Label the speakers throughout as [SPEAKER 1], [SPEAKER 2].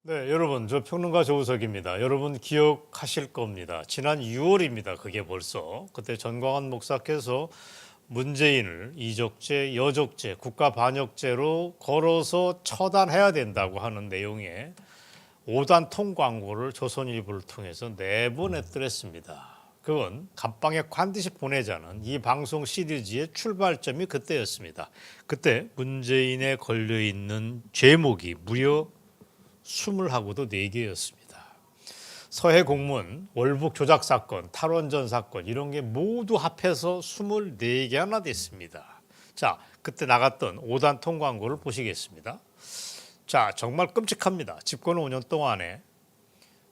[SPEAKER 1] 네, 여러분, 저 평론가 조우석입니다. 여러분 기억하실 겁니다. 지난 6월입니다. 그게 벌써. 그때 전광환 목사께서 문재인을 이적죄, 여적죄, 국가반역죄로 걸어서 처단해야 된다고 하는 내용의 5단 통광고를 조선일보를 통해서 내보냈더랬습니다. 그건 감방에 반드시 보내자는 이 방송 시리즈의 출발점이 그때였습니다. 그때 문재인에 걸려있는 죄목이 무려 20하고도 4개였습니다. 서해 공무원, 월북 조작 사건, 탈원전 사건 이런 게 모두 합해서 24개나 됐습니다. 자, 그때 나갔던 5단 통광고를 보시겠습니다. 자, 정말 끔찍합니다. 집권 5년 동안에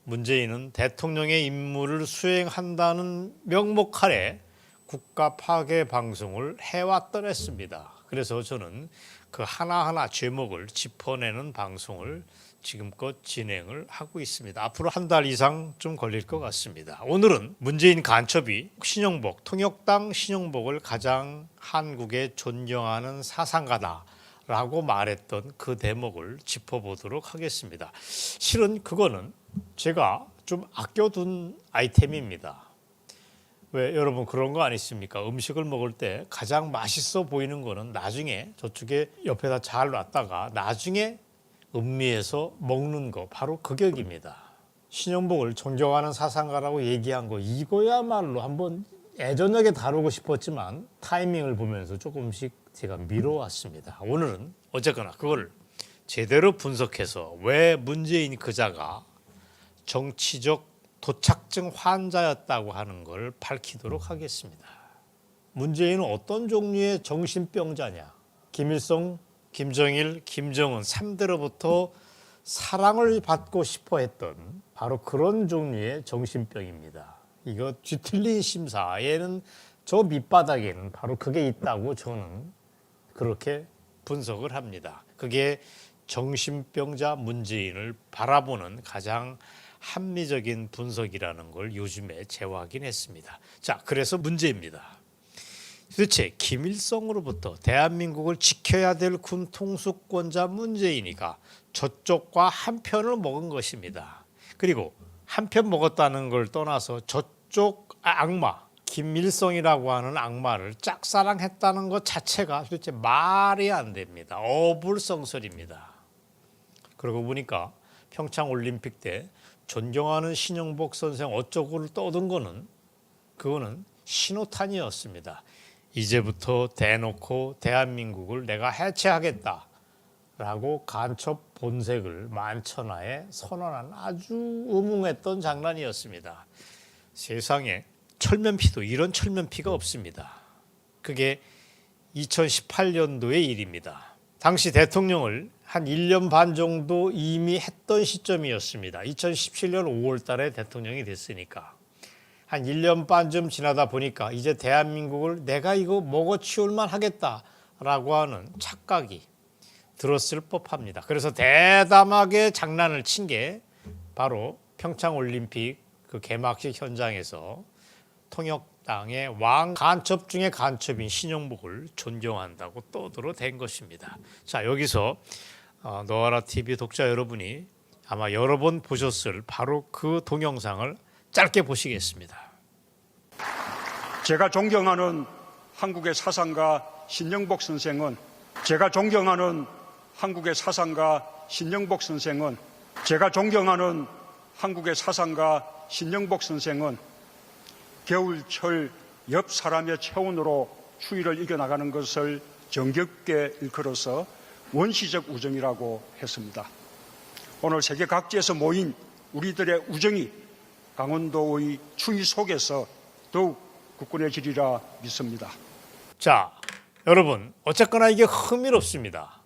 [SPEAKER 1] 문재인은 대통령의 임무를 수행한다는 명목 아래 국가 파괴 방송을 해왔더랬습니다. 그래서 저는 그 하나하나 죄목을 짚어내는 방송을 지금껏 진행을 하고 있습니다. 앞으로 한 달 이상 좀 걸릴 것 같습니다. 오늘은 문재인 간첩이 신영복, 통역당 신영복을 가장 한국에 존경하는 사상가다라고 말했던 그 대목을 짚어보도록 하겠습니다. 실은 그거는 제가 좀 아껴둔 아이템입니다. 왜 여러분 그런 거 아니십니까? 음식을 먹을 때 가장 맛있어 보이는 거는 나중에 저쪽에 옆에다 잘 놨다가 나중에 음미해서 먹는 거, 바로 그 격입니다. 신영복을 존경하는 사상가라고 얘기한 거 이거야말로 한번 예전하게 다루고 싶었지만 타이밍을 보면서 조금씩 제가 미뤄왔습니다. 오늘은 어쨌거나 그걸 제대로 분석해서 왜 문재인 그자가 정치적 도착증 환자였다고 하는 걸 밝히도록 하겠습니다. 문재인은 어떤 종류의 정신병자냐? 김일성, 김정일, 김정은 3대로부터 사랑을 받고 싶어 했던 바로 그런 종류의 정신병입니다. 이거 뒤틀린 심사에는 저 밑바닥에는 바로 그게 있다고 저는 그렇게 분석을 합니다. 그게 정신병자 문재인을 바라보는 가장 합리적인 분석이라는 걸 요즘에 재확인했습니다. 자, 그래서 문제입니다. 도대체 김일성으로부터 대한민국을 지켜야 될 군 통수권자 문재인이가 저쪽과 한 편을 먹은 것입니다. 그리고 한 편 먹었다는 걸 떠나서 저쪽 악마, 김일성이라고 하는 악마를 짝사랑했다는 것 자체가 도대체 말이 안 됩니다. 어불성설입니다. 그러고 보니까 평창올림픽 때 존경하는 신영복 선생 어쩌고를 떠든 거는 그거는 신호탄이었습니다. 이제부터 대놓고 대한민국을 내가 해체하겠다라고 간첩 본색을 만천하에 선언한 아주 음흉했던 장난이었습니다. 세상에 철면피도 이런 철면피가 없습니다. 그게 2018년도의 일입니다. 당시 대통령을 한 1년 반 정도 이미 했던 시점이었습니다. 2017년 5월 달에 대통령이 됐으니까. 한 1년 반쯤 지나다 보니까 이제 대한민국을 내가 이거 먹어치울만 하겠다라고 하는 착각이 들었을 법합니다. 그래서 대담하게 장난을 친 게 바로 평창올림픽 그 개막식 현장에서 통역당의 왕 간첩 중에 간첩인 신영복을 존경한다고 떠들어댄 것입니다. 자, 여기서 노아라TV 독자 여러분이 아마 여러 번 보셨을 바로 그 동영상을 짧게 보시겠습니다.
[SPEAKER 2] 제가 존경하는 한국의 사상가 신영복 선생은 제가 존경하는 한국의 사상가 신영복 선생은 제가 존경하는 한국의 사상가 신영복 선생은 겨울철 옆 사람의 체온으로 추위를 이겨나가는 것을 정겹게 일컬어서 원시적 우정이라고 했습니다. 오늘 세계 각지에서 모인 우리들의 우정이 강원도의 추위 속에서 더욱 굳건해지리라 믿습니다.
[SPEAKER 1] 자, 여러분 어쨌거나 이게 흥미롭습니다.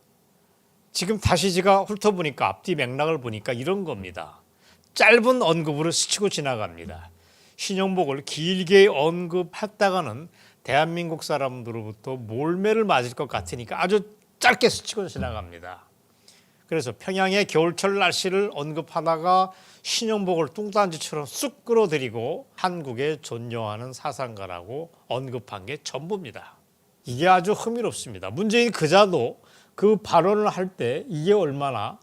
[SPEAKER 1] 지금 다시 제가 훑어보니까 앞뒤 맥락을 보니까 이런 겁니다. 짧은 언급으로 스치고 지나갑니다. 신영복을 길게 언급했다가는 대한민국 사람들로부터 몰매를 맞을 것 같으니까 아주 짧게 스치고 지나갑니다. 그래서 평양의 겨울철 날씨를 언급하다가 신영복을 뚱딴지처럼 쑥 끌어들이고 한국에 존경하는 사상가라고 언급한 게 전부입니다. 이게 아주 흥미롭습니다. 문재인 그자도 그 발언을 할 때 이게 얼마나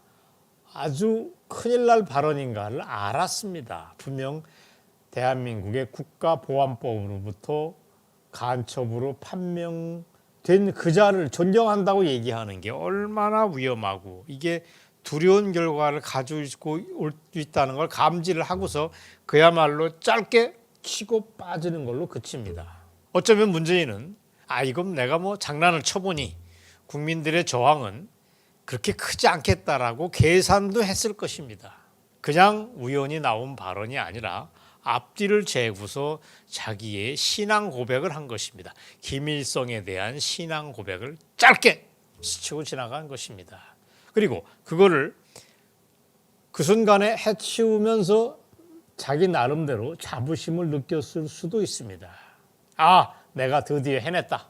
[SPEAKER 1] 아주 큰일 날 발언인가를 알았습니다. 분명 대한민국의 국가보안법으로부터 간첩으로 판명된 그자를 존경한다고 얘기하는 게 얼마나 위험하고 이게 두려운 결과를 가지고 올 수 있다는 걸 감지를 하고서 그야말로 짧게 치고 빠지는 걸로 그칩니다. 어쩌면 문재인은 이건 내가 뭐 장난을 쳐보니 국민들의 저항은 그렇게 크지 않겠다라고 계산도 했을 것입니다. 그냥 우연히 나온 발언이 아니라 앞뒤를 재고서 자기의 신앙 고백을 한 것입니다. 김일성에 대한 신앙 고백을 짧게 스치고 지나간 것입니다. 그리고 그거를 그 순간에 해치우면서 자기 나름대로 자부심을 느꼈을 수도 있습니다. 내가 드디어 해냈다.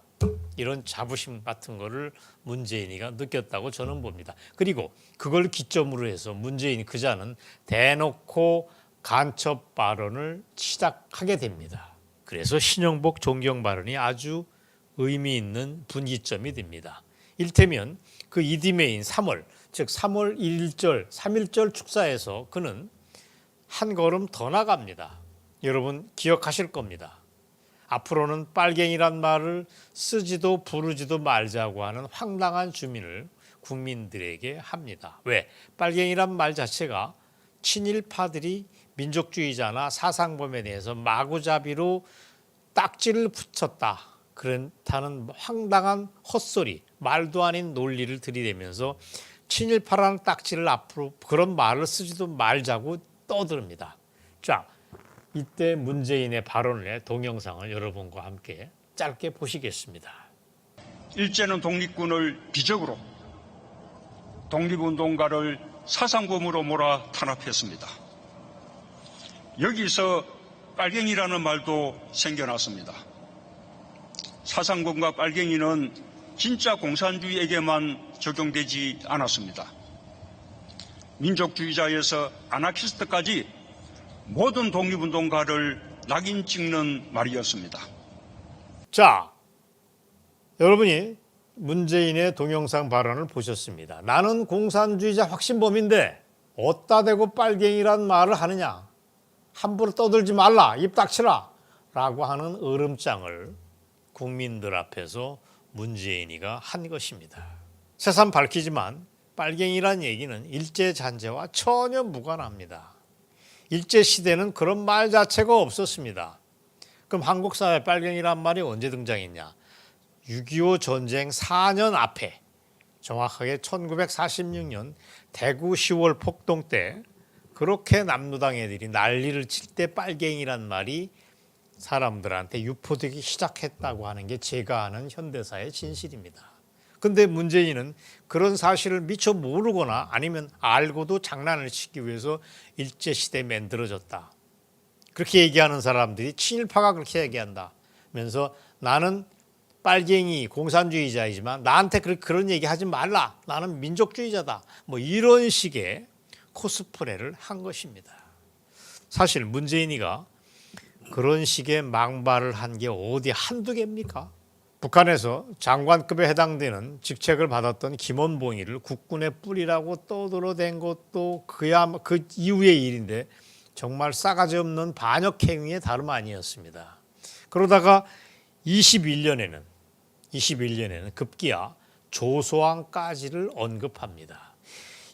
[SPEAKER 1] 이런 자부심 같은 거를 문재인이가 느꼈다고 저는 봅니다. 그리고 그걸 기점으로 해서 문재인 그자는 대놓고 간첩 발언을 시작하게 됩니다. 그래서 신영복 존경 발언이 아주 의미 있는 분기점이 됩니다. 일테면 그 이듬해인 3월, 즉 3월 1절, 3.1절 축사에서 그는 한 걸음 더 나갑니다. 여러분 기억하실 겁니다. 앞으로는 빨갱이란 말을 쓰지도 부르지도 말자고 하는 황당한 주민을 국민들에게 합니다. 왜? 빨갱이란 말 자체가 친일파들이 민족주의자나 사상범에 대해서 마구잡이로 딱지를 붙였다. 그렇다는 황당한 헛소리, 말도 아닌 논리를 들이대면서 친일파라는 딱지를 앞으로 그런 말을 쓰지도 말자고 떠듭니다. 자, 이때 문재인의 발언의 동영상을 여러분과 함께 짧게 보시겠습니다.
[SPEAKER 2] 일제는 독립군을 비적으로 독립운동가를 사상범으로 몰아 탄압했습니다. 여기서 빨갱이라는 말도 생겨났습니다. 사상범과 빨갱이는 진짜 공산주의에게만 적용되지 않았습니다. 민족주의자에서 아나키스트까지 모든 독립운동가를 낙인 찍는 말이었습니다.
[SPEAKER 1] 자, 여러분이 문재인의 동영상 발언을 보셨습니다. 나는 공산주의자 확신범인데 어디다 대고 빨갱이란 말을 하느냐. 함부로 떠들지 말라. 입 닥치라. 라고 하는 으름장을 국민들 앞에서 문재인이가 한 것입니다. 새삼 밝히지만 빨갱이란 얘기는 일제잔재와 전혀 무관합니다. 일제시대는 그런 말 자체가 없었습니다. 그럼 한국 사회에 빨갱이란 말이 언제 등장했냐? 6.25 전쟁 4년 앞에 정확하게 1946년 대구 10월 폭동 때 그렇게 남로당 애들이 난리를 칠 때 빨갱이란 말이 사람들한테 유포되기 시작했다고 하는 게 제가 아는 현대사의 진실입니다. 근데 문재인은 그런 사실을 미처 모르거나 아니면 알고도 장난을 치기 위해서 일제시대에 만들어졌다. 그렇게 얘기하는 사람들이 친일파가 그렇게 얘기한다면서 나는 빨갱이 공산주의자이지만 나한테 그런 얘기 하지 말라. 나는 민족주의자다. 뭐 이런 식의 코스프레를 한 것입니다. 사실 문재인이가 그런 식의 망발을 한 게 어디 한두 개입니까? 북한에서 장관급에 해당되는 직책을 받았던 김원봉이를 국군의 뿌리라고 떠들어댄 것도 그 이후의 일인데 정말 싸가지 없는 반역 행위의 다름 아니었습니다. 그러다가 21년에는 급기야 조소왕까지를 언급합니다.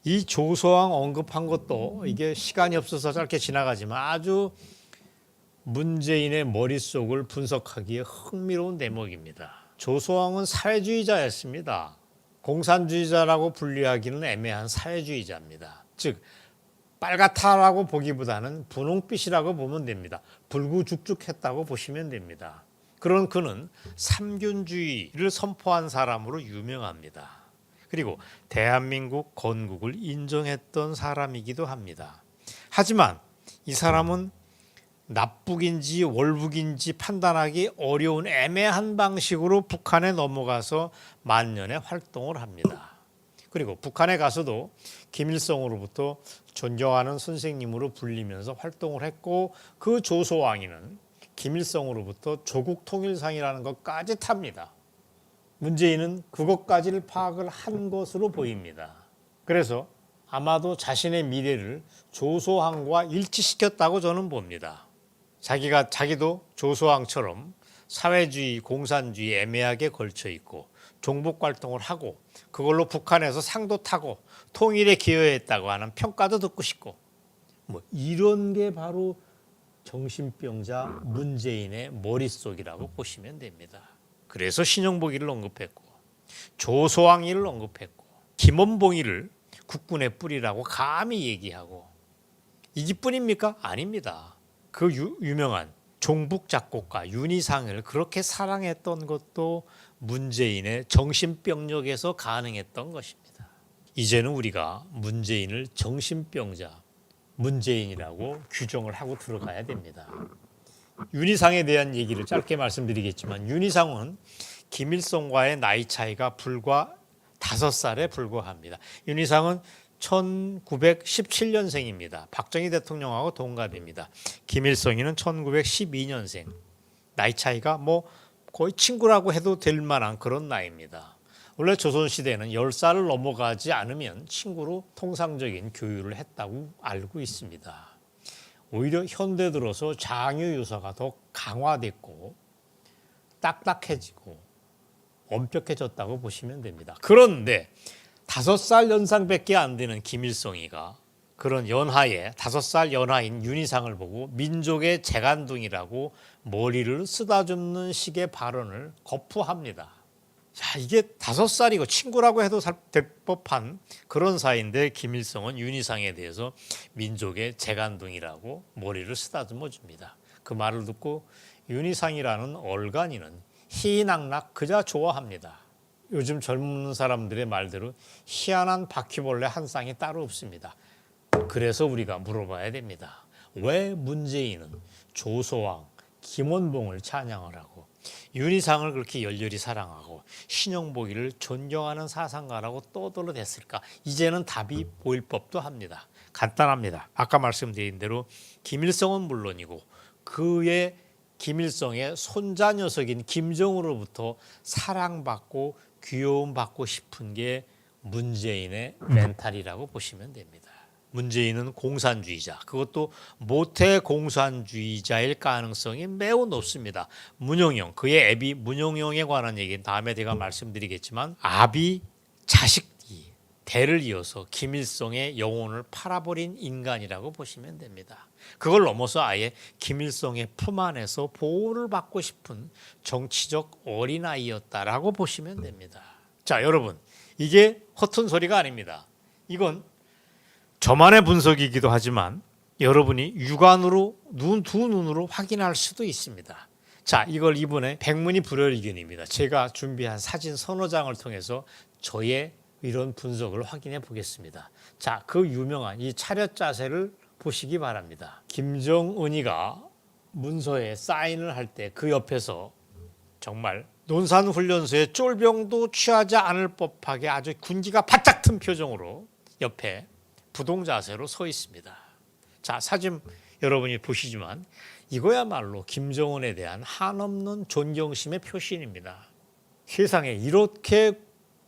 [SPEAKER 1] 이 조소왕 언급한 것도 이게 시간이 없어서 짧게 지나가지만 아주 문재인의 머릿속을 분석하기에 흥미로운 대목입니다. 조소왕은 사회주의자였습니다. 공산주의자라고 분류하기는 애매한 사회주의자입니다. 즉 빨갛다라고 보기보다는 분홍빛이라고 보면 됩니다. 불구죽죽했다고 보시면 됩니다. 그런 그는 삼균주의를 선포한 사람으로 유명합니다. 그리고 대한민국 건국을 인정했던 사람이기도 합니다. 하지만 이 사람은 납북인지 월북인지 판단하기 어려운 애매한 방식으로 북한에 넘어가서 만년의 활동을 합니다. 그리고 북한에 가서도 김일성으로부터 존경하는 선생님으로 불리면서 활동을 했고 그 조소왕이는 김일성으로부터 조국통일상이라는 것까지 탑니다. 문재인은 그것까지를 파악을 한 것으로 보입니다. 그래서 아마도 자신의 미래를 조소왕과 일치시켰다고 저는 봅니다. 자기도 조소왕처럼 사회주의, 공산주의 애매하게 걸쳐 있고 종북 활동을 하고 그걸로 북한에서 상도 타고 통일에 기여했다고 하는 평가도 듣고 싶고 뭐 이런 게 바로 정신병자 문재인의 머릿속이라고 보시면 됩니다. 그래서 신용보기를 언급했고 조소왕이를 언급했고 김원봉이를 국군의 뿌리라고 감히 얘기하고 이기뿐입니까? 아닙니다. 그 유명한 종북 작곡가 윤희상을 그렇게 사랑했던 것도 문재인의 정신병력에서 가능했던 것입니다. 이제는 우리가 문재인을 정신병자 문재인이라고 규정을 하고 들어가야 됩니다. 윤희상에 대한 얘기를 짧게 말씀드리겠지만 윤희상은 김일성과의 나이 차이가 불과 5살에 불과합니다. 윤희상은 1917년생입니다. 박정희 대통령하고 동갑입니다. 김일성이는 1912년생. 나이 차이가 뭐 거의 친구라고 해도 될 만한 그런 나이입니다. 원래 조선시대는 10살을 넘어가지 않으면 친구로 통상적인 교류를 했다고 알고 있습니다. 오히려 현대 들어서 장유 유서가 더 강화됐고 딱딱해지고 엄격해졌다고 보시면 됩니다. 그런데 5살 연상밖에 안 되는 김일성이가 그런 연하에 5살 연하인 윤희상을 보고 민족의 재간둥이라고 머리를 쓰다듬는 식의 발언을 거푸합니다. 자, 이게 5살이고 친구라고 해도 될 법한 그런 사이인데 김일성은 윤희상에 대해서 민족의 재간둥이라고 머리를 쓰다듬어 줍니다. 그 말을 듣고 윤희상이라는 얼간이는 희낙낙 그저 좋아합니다. 요즘 젊은 사람들의 말대로 희한한 바퀴벌레 한 쌍이 따로 없습니다. 그래서 우리가 물어봐야 됩니다. 왜 문재인은 조소왕, 김원봉을 찬양을 하고 윤희상을 그렇게 열렬히 사랑하고 신용보기를 존경하는 사상가라고 떠들어댔을까? 이제는 답이 보일 법도 합니다. 간단합니다. 아까 말씀드린 대로 김일성은 물론이고 그의 김일성의 손자 녀석인 김정으로부터 사랑받고 귀여움받고 싶은 게 문재인의 멘탈이라고 보시면 됩니다. 문재인은 공산주의자, 그것도 모태 공산주의자일 가능성이 매우 높습니다. 문용영, 그의 애비 문용영에 관한 얘기는 다음에 제가 말씀드리겠지만 아비 자식이 대를 이어서 김일성의 영혼을 팔아버린 인간이라고 보시면 됩니다. 그걸 넘어서 아예 김일성의 품 안에서 보호를 받고 싶은 정치적 어린아이였다라고 보시면 됩니다. 자, 여러분, 이게 허튼 소리가 아닙니다. 이건 저만의 분석이기도 하지만 여러분이 육안으로 두 눈으로 확인할 수도 있습니다. 자, 이걸 이번에 백문이 불여일견입니다. 제가 준비한 사진 서너 장을 통해서 저의 이런 분석을 확인해 보겠습니다. 자, 그 유명한 이 차렷 자세를 보시기 바랍니다. 김정은이가 문서에 사인을 할 때 그 옆에서 정말 논산훈련소에 쫄병도 취하지 않을 법하게 아주 군기가 바짝 튼 표정으로 옆에 부동자세로 서 있습니다. 자, 사진 여러분이 보시지만 이거야말로 김정은에 대한 한없는 존경심의 표신입니다. 세상에 이렇게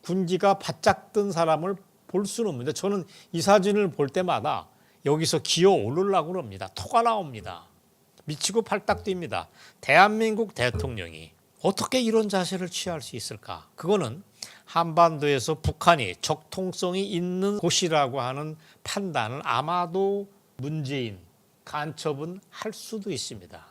[SPEAKER 1] 군기가 바짝 든 사람을 볼 수는 없는데 저는 이 사진을 볼 때마다 여기서 기어 오르려고 합니다. 토가 나옵니다. 미치고 팔딱 뜁니다. 대한민국 대통령이 어떻게 이런 자세를 취할 수 있을까? 그거는 한반도에서 북한이 적통성이 있는 곳이라고 하는 판단을 아마도 문재인 간첩은 할 수도 있습니다.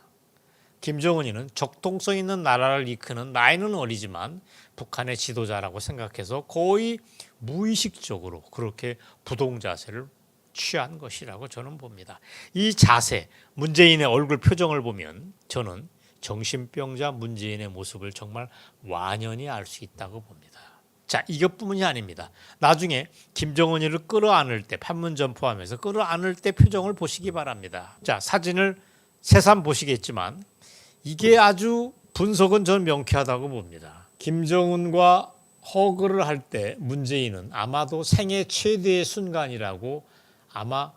[SPEAKER 1] 김정은이는 적통성 있는 나라를 이끄는 나이는 어리지만 북한의 지도자라고 생각해서 거의 무의식적으로 그렇게 부동자세를 취한 것이라고 저는 봅니다. 이 자세, 문재인의 얼굴 표정을 보면 저는 정신병자 문재인의 모습을 정말 완연히 알 수 있다고 봅니다. 자, 이것뿐만이 아닙니다. 나중에 김정은이를 끌어안을 때, 판문점 포함해서 끌어안을 때 표정을 보시기 바랍니다. 자, 사진을 새삼 보시겠지만 이게 아주 분석은 저는 명쾌하다고 봅니다. 김정은과 허그를 할 때 문재인은 아마도 생애 최대의 순간이라고 아마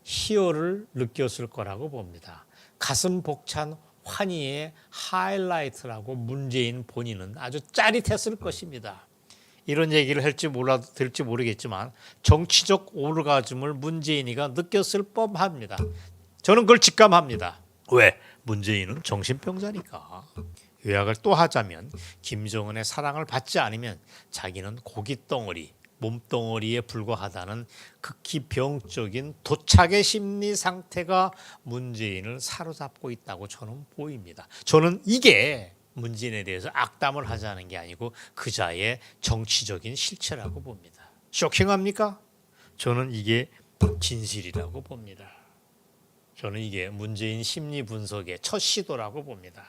[SPEAKER 1] 희열을 느꼈을 거라고 봅니다. 가슴 벅찬 환희의 하이라이트라고 문재인 본인은 아주 짜릿했을 것입니다. 이런 얘기를 될지 모르겠지만 정치적 오르가즘을 문재인이가 느꼈을 법합니다. 저는 그걸 직감합니다. 왜? 문재인은 정신병자니까. 요약을 또 하자면 김정은의 사랑을 받지 않으면 자기는 고깃덩어리, 몸덩어리에 불과하다는 극히 병적인 도착의 심리 상태가 문재인을 사로잡고 있다고 저는 보입니다. 저는 이게 문재인에 대해서 악담을 하자는 게 아니고 그자의 정치적인 실체라고 봅니다. 쇼킹합니까? 저는 이게 진실이라고 봅니다. 저는 이게 문재인 심리 분석의 첫 시도라고 봅니다.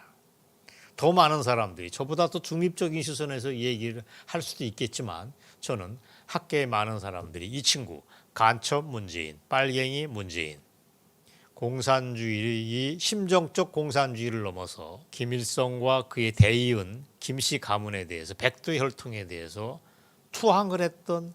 [SPEAKER 1] 더 많은 사람들이 저보다 더 중립적인 시선에서 얘기를 할 수도 있겠지만 저는 학계의 많은 사람들이 이 친구 간첩 문재인, 빨갱이 문재인, 공산주의, 심정적 공산주의를 넘어서 김일성과 그의 대의원 김씨 가문에 대해서 백두혈통에 대해서 투항을 했던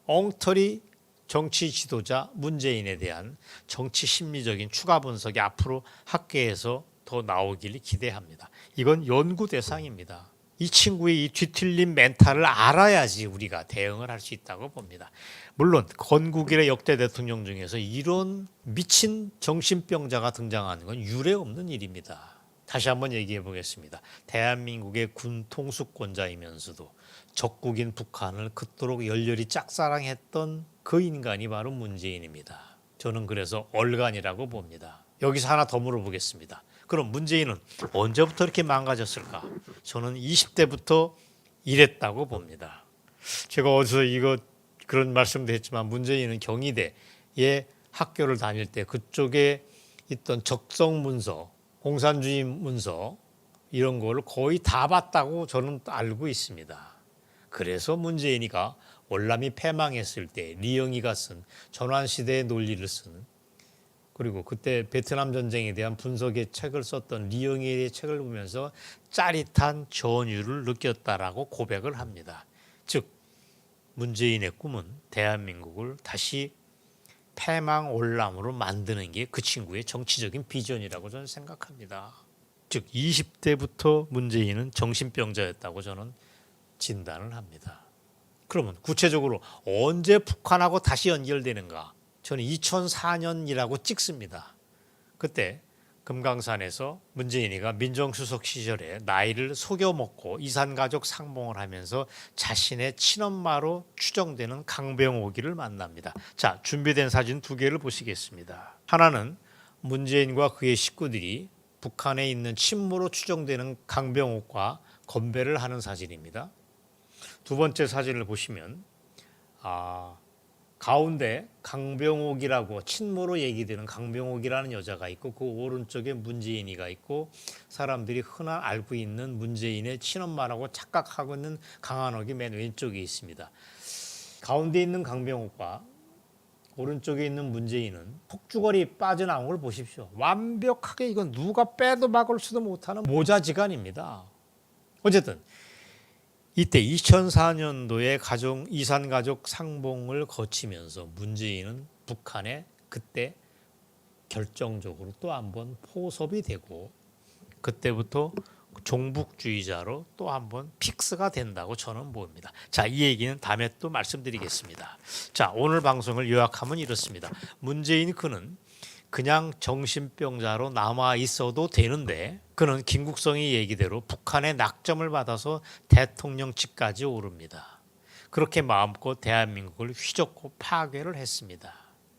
[SPEAKER 1] 엉터리 정치 지도자 문재인에 대한 정치 심리적인 추가 분석이 앞으로 학계에서 더 나오길 기대합니다. 이건 연구 대상입니다. 이 친구의 이 뒤틀린 멘탈을 알아야지 우리가 대응을 할 수 있다고 봅니다. 물론 건국일의 역대 대통령 중에서 이런 미친 정신병자가 등장하는 건 유례 없는 일입니다. 다시 한번 얘기해 보겠습니다. 대한민국의 군 통수권자이면서도 적국인 북한을 그토록 열렬히 짝사랑했던 그 인간이 바로 문재인입니다. 저는 그래서 얼간이라고 봅니다. 여기서 하나 더 물어보겠습니다. 그럼 문재인은 언제부터 이렇게 망가졌을까? 저는 20대부터 이랬다고 봅니다. 제가 어디서 그런 말씀도 했지만 문재인은 경희대에 학교를 다닐 때 그쪽에 있던 적성 문서, 공산주의 문서 이런 거를 거의 다 봤다고 저는 알고 있습니다. 그래서 문재인이가 월남이 패망했을 때 리영이가 쓴 전환시대의 논리를 쓴 그리고 그때 베트남 전쟁에 대한 분석의 책을 썼던 리영이의 책을 보면서 짜릿한 전율을 느꼈다라고 고백을 합니다. 즉 문재인의 꿈은 대한민국을 다시 패망 월남으로 만드는 게 그 친구의 정치적인 비전이라고 저는 생각합니다. 즉 20대부터 문재인은 정신병자였다고 저는 진단을 합니다. 그러면 구체적으로 언제 북한하고 다시 연결되는가? 저는 2004년이라고 찍습니다. 그때 금강산에서 문재인이가 민정수석 시절에 나이를 속여먹고 이산가족 상봉을 하면서 자신의 친엄마로 추정되는 강병옥이를 만납니다. 자, 준비된 사진 두 개를 보시겠습니다. 하나는 문재인과 그의 식구들이 북한에 있는 친모로 추정되는 강병옥과 건배를 하는 사진입니다. 두 번째 사진을 보시면 가운데 강병옥이라고 친모로 얘기되는 강병옥이라는 여자가 있고 그 오른쪽에 문재인이가 있고 사람들이 흔히 알고 있는 문재인의 친엄마라고 착각하고 있는 강한옥이 맨 왼쪽에 있습니다. 가운데 있는 강병옥과 오른쪽에 있는 문재인은 폭주걸이 빠져나온 걸 보십시오. 완벽하게 이건 누가 빼도 막을 수도 못하는 모자지간입니다. 어쨌든 이때 2004년도에 이산가족 상봉을 거치면서 문재인은 북한에 그때 결정적으로 또 한번 포섭이 되고 그때부터 종북주의자로 또 한번 픽스가 된다고 저는 봅니다. 자, 이 얘기는 다음에 또 말씀드리겠습니다. 자, 오늘 방송을 요약하면 이렇습니다. 문재인 그는 그냥 정신병자로 남아 있어도 되는데 그는 김국성이 얘기대로 북한의 낙점을 받아서 대통령직까지 오릅니다. 그렇게 마음껏 대한민국을 휘젓고 파괴를 했습니다.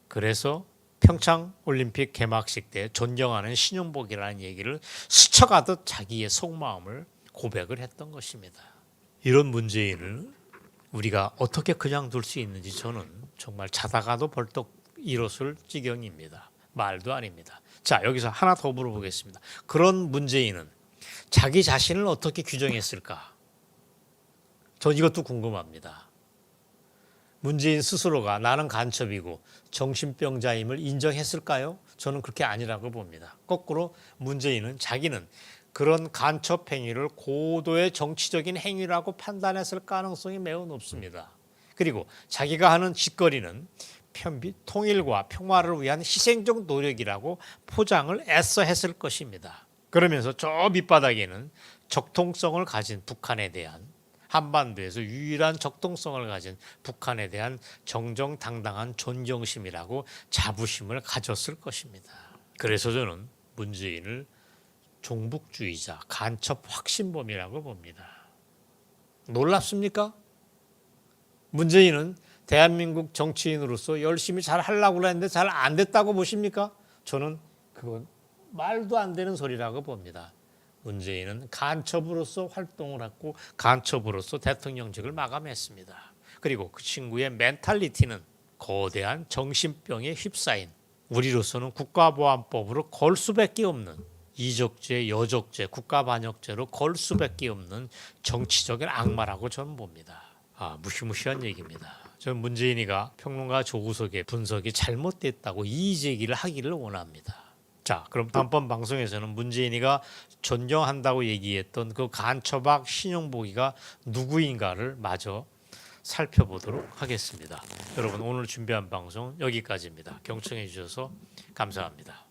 [SPEAKER 1] 그래서 평창올림픽 개막식 때 존경하는 신용복이라는 얘기를 스쳐가듯 자기의 속마음을 고백을 했던 것입니다. 이런 문재인을 우리가 어떻게 그냥 둘 수 있는지 저는 정말 자다가도 벌떡 일어설 지경입니다. 말도 아닙니다. 자, 여기서 하나 더 물어보겠습니다. 그런 문재인은 자기 자신을 어떻게 규정했을까? 전 이것도 궁금합니다. 문재인 스스로가 나는 간첩이고 정신병자임을 인정했을까요? 저는 그렇게 아니라고 봅니다. 거꾸로 문재인은 자기는 그런 간첩 행위를 고도의 정치적인 행위라고 판단했을 가능성이 매우 높습니다. 그리고 자기가 하는 짓거리는 통일과 평화를 위한 희생적 노력이라고 포장을 애써 했을 것입니다. 그러면서 저 밑바닥에는 적통성을 가진 북한에 대한 한반도에서 유일한 적동성을 가진 북한에 대한 정정당당한 존경심이라고 자부심을 가졌을 것입니다. 그래서 저는 문재인을 종북주의자, 간첩 확신범이라고 봅니다. 놀랍습니까? 문재인은 대한민국 정치인으로서 열심히 잘 하려고 했는데 잘 안 됐다고 보십니까? 저는 그건 말도 안 되는 소리라고 봅니다. 문재인은 간첩으로서 활동을 했고 간첩으로서 대통령직을 마감했습니다. 그리고 그 친구의 멘탈리티는 거대한 정신병에 휩싸인 우리로서는 국가보안법으로 걸 수밖에 없는 이적죄, 여적죄, 국가반역죄로 걸 수밖에 없는 정치적인 악마라고 저는 봅니다. 무시무시한 얘기입니다. 저는 문재인이가 평론가 조구석의 분석이 잘못됐다고 이의 제기를 하기를 원합니다. 자, 그럼 다음번 방송에서는 문재인이가 존경한다고 얘기했던 그 간첩악 신용보기가 누구인가를 마저 살펴보도록 하겠습니다. 여러분 오늘 준비한 방송 여기까지입니다. 경청해 주셔서 감사합니다.